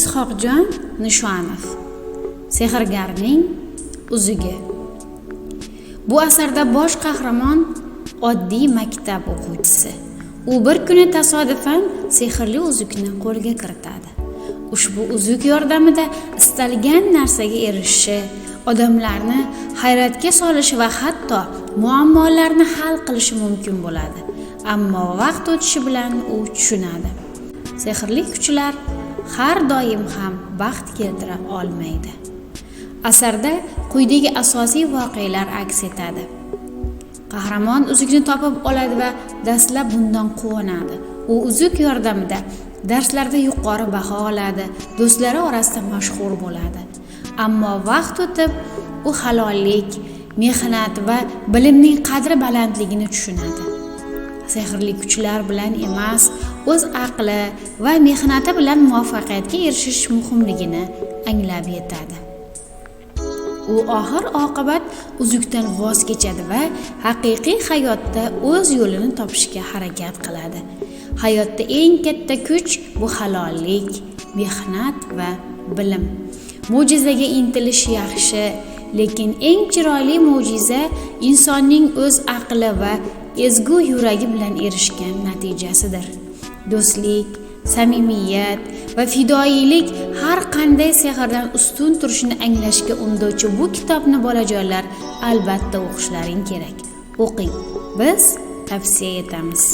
Ishoqjon Nishonov. Sehrgarning uzugi. Bu asarda bosh qahramon oddiy maktab o'quvchisi. U bir kuni tasodifan sehrli uzukni qo'lga kiritadi. Ushbu uzuk yordamida istalgan narsaga erishishi, odamlarni hayratga solishi va hatto muammolarni hal qilishi mumkin bo'ladi. Ammo vaqt o'tishi bilan u tushunadi. Sehrli kuchlar har doim ham baxt keltira olmaydi. Asarda quyidagi asosiy voqealar aks etadi. Qahramon uzukni topib oladi va dastlab bundan quvonadi. U uzuk yordamida darslarda yuqori baho oladi, do'stlari orasida mashhur bo'ladi. Ammo vaqt o'tib, u halollik, mehnat va bilimning qadri balandligini tushunadi. Sehrli kuchlar bilan emas, o'z aqli va mehnati bilan muvaffaqiyatga erishish muhimligini anglab yetadi. U oxir-oqibat uzukdan voz kechadi va haqiqiy hayotda o'z yo'lini topishga harakat qiladi. Hayotda eng katta kuch bu halollik, mehnat va bilim. Mo'jizaga intilish yaxshi, lekin eng chiroyli mo'jiza insonning o'z aqli va ezgu yuragi bilan erishgan natijasidir. Do'stlik, samimiyat va fidoyilik har qanday sehrdan ustun turishini anglashga undovchi bu kitobni bolajonlar albatta o'qishlaring kerak. O'qing. Biz tavsiya etamiz.